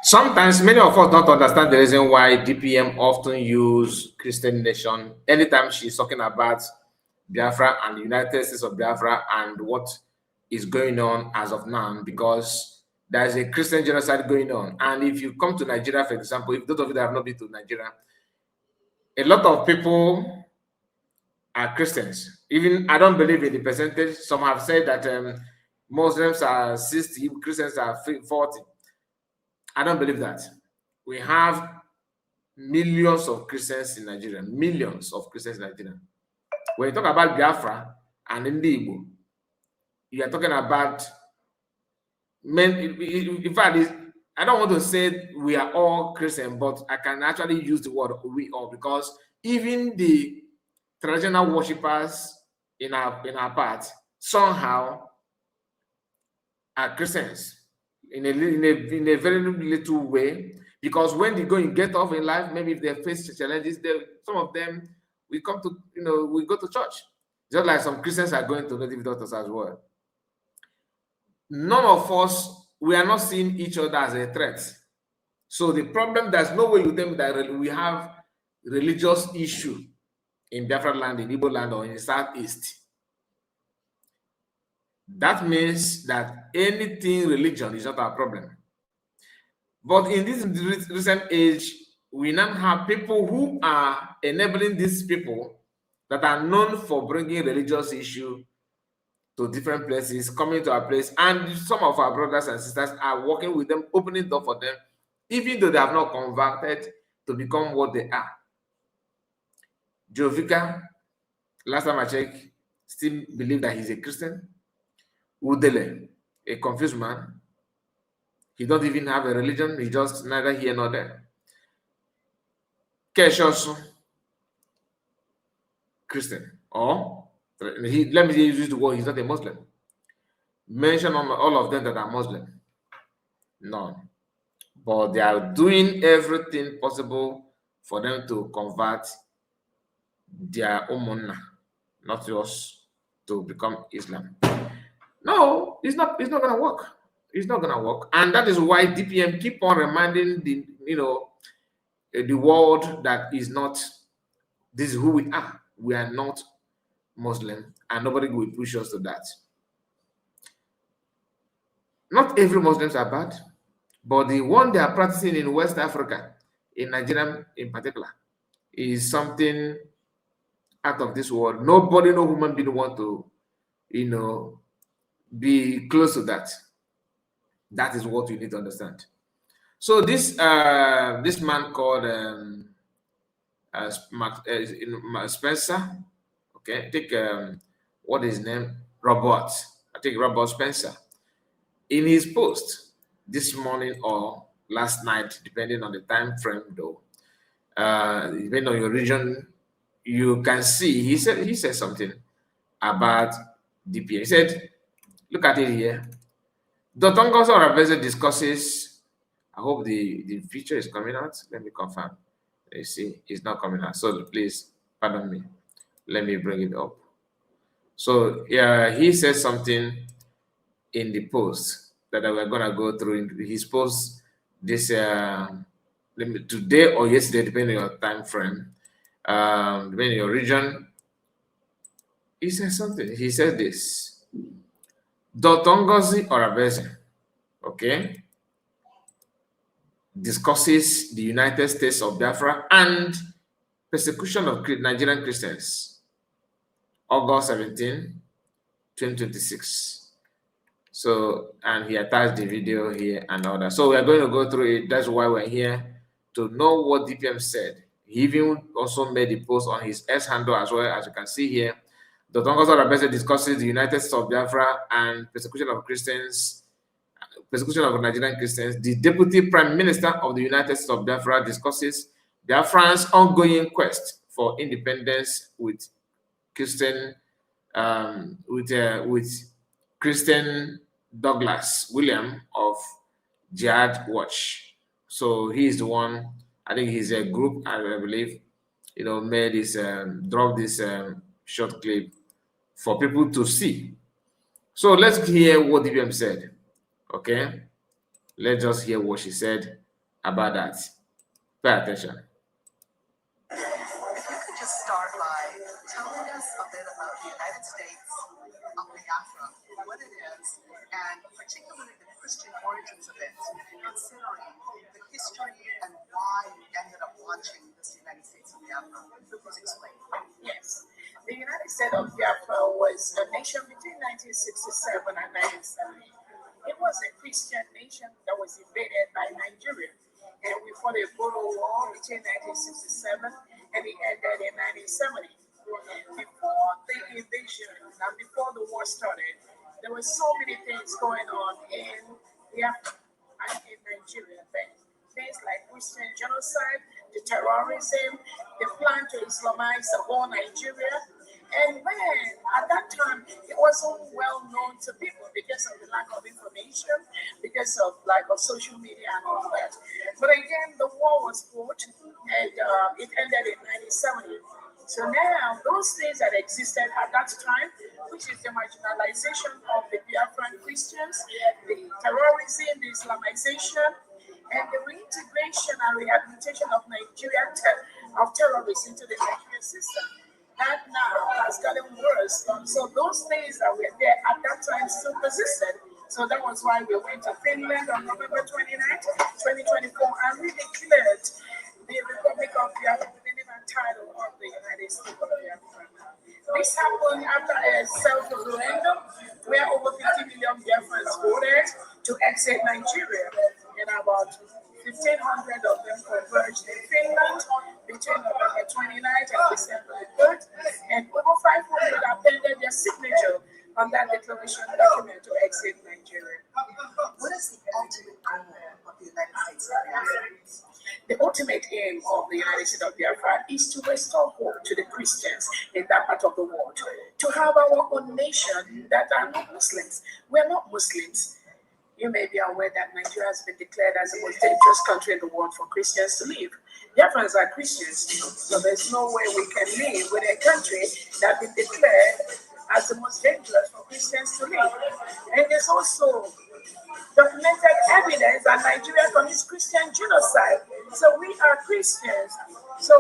Sometimes many of us don't understand the reason why DPM often use Christian nation anytime she's talking about Biafra and the United States of Biafra and what is going on as of now, because there's a Christian genocide going on. And if you come to Nigeria, for example, if those of you that have not been to Nigeria, a lot of people are Christians. Even I don't believe in the percentage. Some have said that Muslims are 60, Christians are 40. I don't believe that. We have millions of Christians in Nigeria, millions of Christians in Nigeria. When you talk about Biafra and Igbo, you are talking about men. In fact, I don't want to say we are all Christian, but I can actually use the word we all, because even the traditional worshippers in our part somehow are Christians in a very little way, because when they go and get off in life, maybe if they face challenges, some of them we come to, we go to church, just like some Christians are going to native doctors as well. None of us, we are not seeing each other as a threat. So the problem, there's no way you tell me that we have religious issue in Biafra land, in Igbo land, or in the Southeast. That means that anything religion is not our problem. But in this recent age, we now have people who are enabling these people that are known for bringing religious issue to different places, coming to our place, and some of our brothers and sisters are working with them, opening door for them, even though they have not converted to become what they are. Jovika, last time I checked, still believe that he's a Christian. Udele, a confused man. He don't even have a religion. He just neither here nor there. Keshosu, Christian. Or, let me use the word, he's not a Muslim. Mention all of them that are Muslim. None. But they are doing everything possible for them to convert their Umunna, not yours, to become Islam. No, it's not gonna work. It's not gonna work. And that is why DPM keep on reminding the world that is not, this is who we are. We are not Muslim, and nobody will push us to that. Not every Muslims are bad, but the one they are practicing in West Africa, in Nigeria in particular, is something out of this world. Nobody, no human being want to, be close to that. That is what you need to understand. So this man called Spencer, okay, I think what is his name? Robert. I think Robert Spencer. In his post this morning or last night, depending on the time frame, though, depending on your region, you can see he said something about DPM. He said, look at it here. Dr. Ngozi Orabueze discusses. I hope the picture is coming out. Let me confirm. Let's see, it's not coming out. So please pardon me. Let me bring it up. So yeah, he says something in the post that we're gonna go through in his post this today or yesterday, depending on your time frame, depending on your region. He says something. He said this. Dr. Ngozi Orabueze, okay, discusses the United States of Biafra and persecution of Nigerian Christians, August 17, 2026. So, and he attached the video here and all that. So we are going to go through it. That's why we're here, to know what DPM said. He even also made the post on his S handle as well, as you can see here. Dr. Ngozi Orabueze discusses the United States of Biafra and persecution of Christians, persecution of Nigerian Christians. The Deputy Prime Minister of the United States of Biafra discusses Biafran's ongoing quest for independence with Christian, with Christian Douglas William of Jihad Watch. So he is the one. I think he's a group. I believe, made this, dropped this short clip for people to see. So let's hear what DPM said. Okay, let's just hear what she said about that. Pay attention. If you could just start by telling us a bit about the United States of Biafra, what it is, and particularly the Christian origins of it, considering the history and why you ended up launching this United States of Biafra. Please explain. Yes. The United States of Biafra was a nation between 1967 and 1970. It was a Christian nation that was invaded by Nigeria. And we fought a brutal war between 1967 and it ended in 1970. Before the invasion and before the war started, there were so many things going on in Biafra and in Nigeria then. Things like Christian genocide, the terrorism, the plan to Islamize the whole Nigeria. And when at that time it wasn't well known to people because of the lack of information, because of lack of social media and all that. But again, the war was fought and it ended in 1970. So now those things that existed at that time, which is the marginalization of the Biafran Christians, the terrorism, the Islamization, and the reintegration and rehabilitation of Nigerian of terrorists into the Nigerian system. That now has gotten worse. So those things that were there at that time still persisted. So that was why we went to Finland on November 29th, 2024, and we declared the Republic of Biafra with the name and title of the United States of Biafra. This happened after a self-referendum where over 50 million Biafrans voted to exit Nigeria, and about 1,500 of them converged in Finland between November 29th and December 3rd, and over 500 appended their signature on that declaration document to exit Nigeria. What is the ultimate goal of the United States of Biafra? The ultimate aim of the United States of Biafra is to restore hope to the Christians in that part of the world, to have our own nation that are not Muslims. We are not Muslims. You may be aware that Nigeria has been declared as the most dangerous country in the world for Christians to live. Biafrans are Christians, so there's no way we can live with a country that has been declared as the most dangerous for Christians to live. And there's also documented evidence that Nigeria commits Christian genocide. So we are Christians. So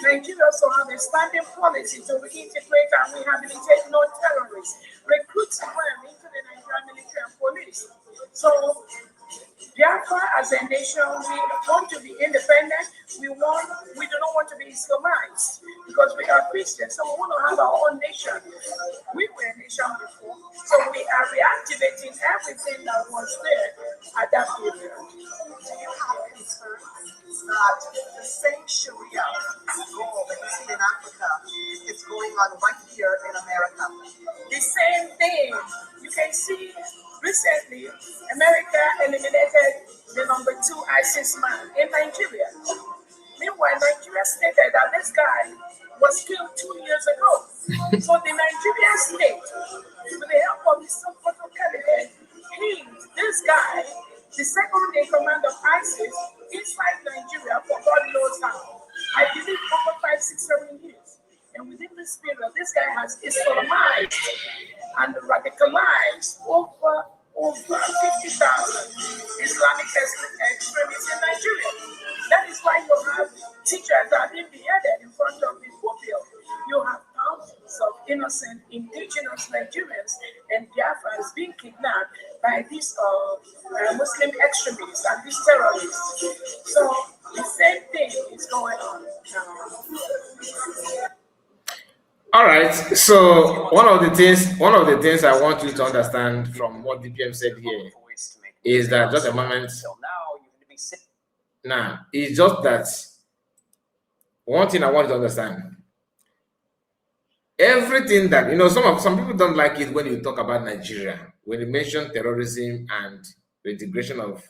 Nigeria also have a standing policy to reintegrate and rehabilitate non-terrorists, recruit them into the Nigerian military and police. So Biafra as a nation, we want to be independent. We do not want to be Islamized because we are Christians. So we want to have our own nation. We were a nation before, so we are reactivating everything that was there at that period. Do you have concerns that the same Sharia goal that you see in Africa is going on right here in America? The same thing. You can see recently, America eliminated the number 2 ISIS man in Nigeria. Meanwhile, Nigeria stated that this guy was killed 2 years ago. So the Nigerian state, with the help of the Sokoto candidate, this guy, the second in command of ISIS, inside Nigeria for God knows how. I believe over 5, 6, 7 years. And within this period, this guy has Islamized and radicalized over 50,000 Islamic extremists in Nigeria. That is why you have teachers that are being beheaded in front of the pulpit. You have thousands of innocent indigenous Nigerians and Biafrans being kidnapped by these Muslim extremists and these terrorists. So the same thing is going on now. All right. So one of the things I want you to understand from what DPM said here is that just a moment. Now, it's just that one thing I want you to understand. Everything that some people don't like it when you talk about Nigeria, when you mention terrorism and the integration of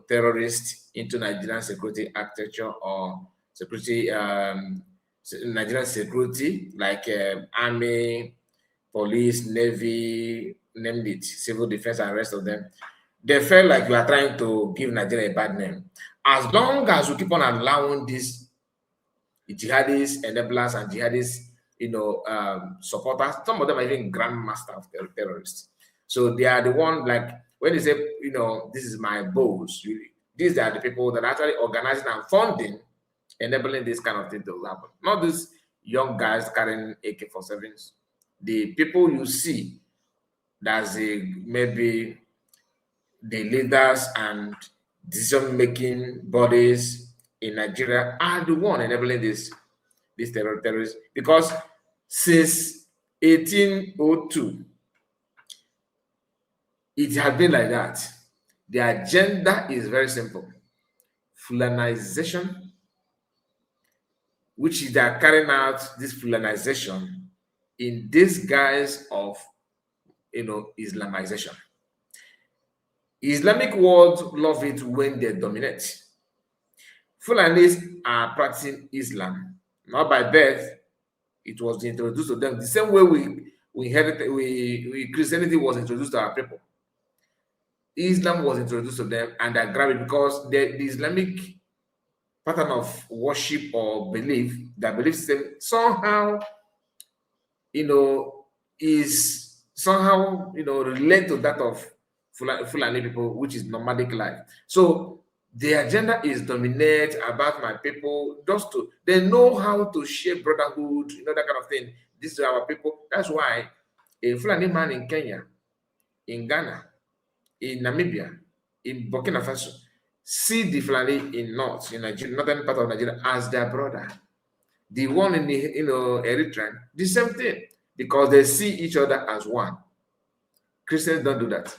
terrorists into Nigerian security architecture or security Nigerian security, like army, police, navy, name it, civil defense, and rest of them. They felt like you are trying to give Nigeria a bad name. As long as we keep on allowing these jihadists, enablers, and jihadists, supporters, some of them are even grandmaster of terrorists. So they are the one, like when they say, this is my boss, really, These are the people that are actually organizing and funding, enabling this kind of thing to happen. Not these young guys carrying AK-47s. The people you see, that's maybe the leaders and decision-making bodies in Nigeria are the one enabling this terrorists. Because since 1802, it has been like that. The agenda is very simple. Fulanization, which is they are carrying out this Fulanization in disguise of Islamization. Islamic world love it when they dominate. Fulanis are practicing Islam, not by birth. It was introduced to them the same way we inherited, we Christianity was introduced to our people. Islam was introduced to them, and they grabbed it because the Islamic pattern of worship or belief, their belief system somehow, is somehow, related to that of Fulani people, which is nomadic life. So the agenda is dominate about my people, they know how to shape brotherhood, that kind of thing. This is our people. That's why a Fulani man in Kenya, in Ghana, in Namibia, in Burkina Faso, see the Fulani in Nigeria, northern part of Nigeria, as their brother. The one in the Eritrea, the same thing, because they see each other as one. Christians don't do that.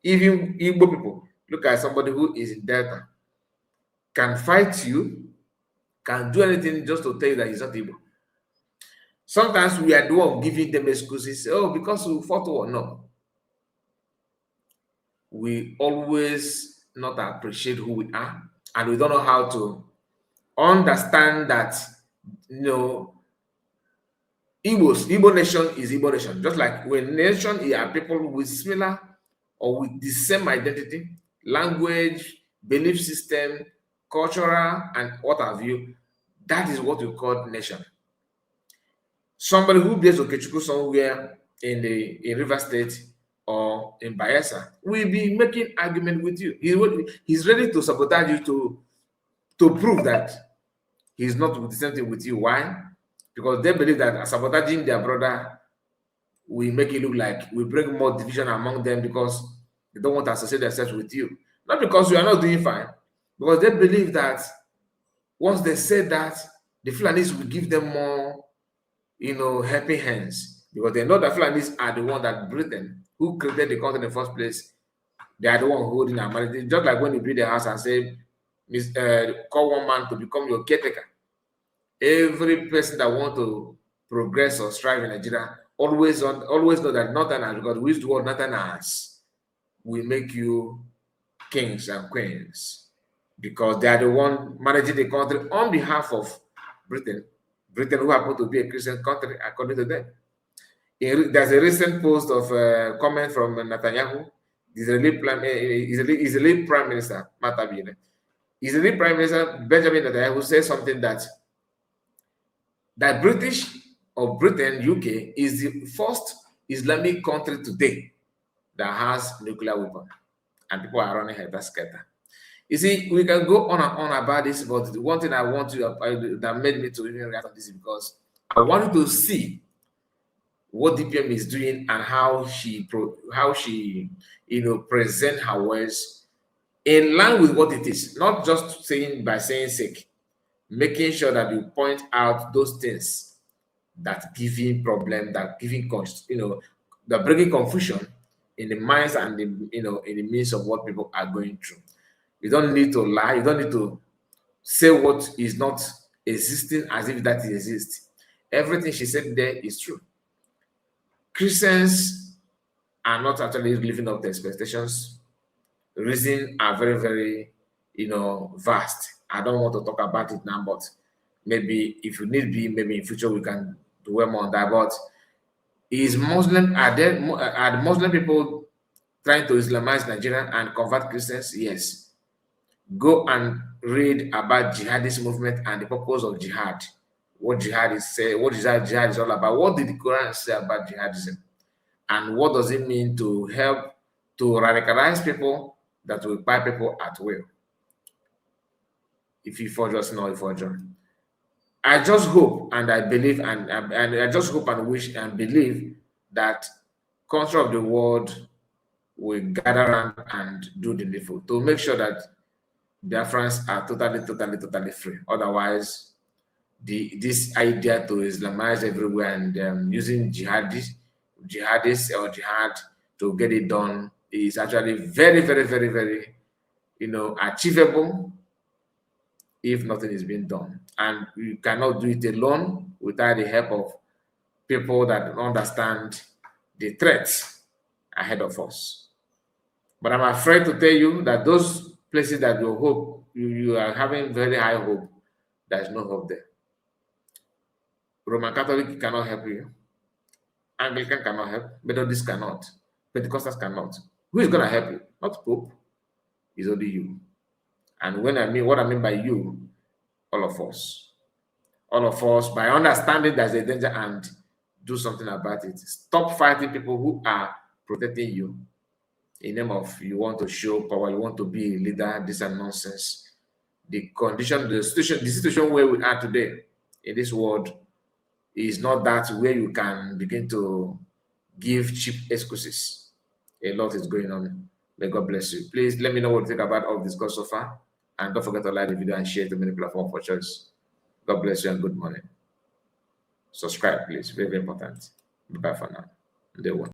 Even Igbo people, look at somebody who is in Delta, can fight you, can do anything just to tell you that he's not Igbo. Sometimes we are the one giving them excuses. Oh, because we fought war. No. We always not appreciate who we are, and we don't know how to understand that, Igbo nation is Igbo nation. Just like when nation are people with similar or with the same identity, language, belief system, cultural, and what have you, that is what we call nation. Somebody who bears Okechukwu somewhere in River State or in Bayelsa will be making argument with you. He's ready to sabotage you to prove that he's not with the same thing with you. Why? Because they believe that sabotaging their brother will make it look like we bring more division among them because they don't want to associate themselves with you. Not because you are not doing fine, because they believe that once they say that, the Fulanis will give them more, helping hands, because they know that Fulanis are the one that Britain, who created the country in the first place, they are the one holding our money. Just like when you build a house and say, call one man to become your caretaker. Every person that wants to progress or strive in Nigeria always know that Northerners, because we use the word Northerners, will make you kings and queens, because they are the one managing the country on behalf of Britain, who happen to be a Christian country according to them. There's a recent post of comment from Netanyahu, Israeli Prime Minister, Israeli Prime Minister Benjamin Netanyahu says something that British or Britain, UK, is the first Islamic country today that has nuclear weapon, and people are running helter-skelter. You see, we can go on and on about this, but the one thing I want to that made me to even react on this is because I wanted to see what DPM is doing and how she present her words in line with what it is, not just saying by saying sake, making sure that you point out those things that giving problem, that giving that bringing confusion in the minds and in the midst of what people are going through. You don't need to lie. You don't need to say what is not existing as if that exists. Everything she said there is true. Christians are not actually living up to expectations. The reasons are very, very, vast. I don't want to talk about it now, but maybe if you need be, maybe in future we can dwell more on that. But are the Muslim people trying to Islamize Nigeria and convert Christians? Yes. Go and read about jihadist movement and the purpose of jihad. What jihad is all about. What did the Quran say about jihadism? And what does it mean to help to radicalize people that will buy people at will? if you forge us, no, if forge. I just hope and I believe and I just hope and wish and believe that country of the world will gather around and do the needful to make sure that Biafrans are totally free. Otherwise, this idea to Islamize everywhere and using jihadists or jihad to get it done is actually very achievable if nothing is being done. And you cannot do it alone without the help of people that understand the threats ahead of us. But I'm afraid to tell you that those places that you hope, you are having very high hope, there's no hope there. Roman Catholic cannot help you. Anglican cannot help. Methodist cannot. Pentecostals cannot. Who is going to help you? Not Pope. It's only you. And what I mean by you, all of us. All of us, by understanding there's a danger and do something about it. Stop fighting people who are protecting you in name of you want to show power, you want to be a leader. This is nonsense. The condition, the situation where we are today in this world is not that where you can begin to give cheap excuses. A lot is going on. May God bless you. Please let me know what you think about all this discussed so far. And don't forget to like the video and share to many platforms for choice. God bless you and good morning. Subscribe, please. Very, very important. Bye for now. Day one.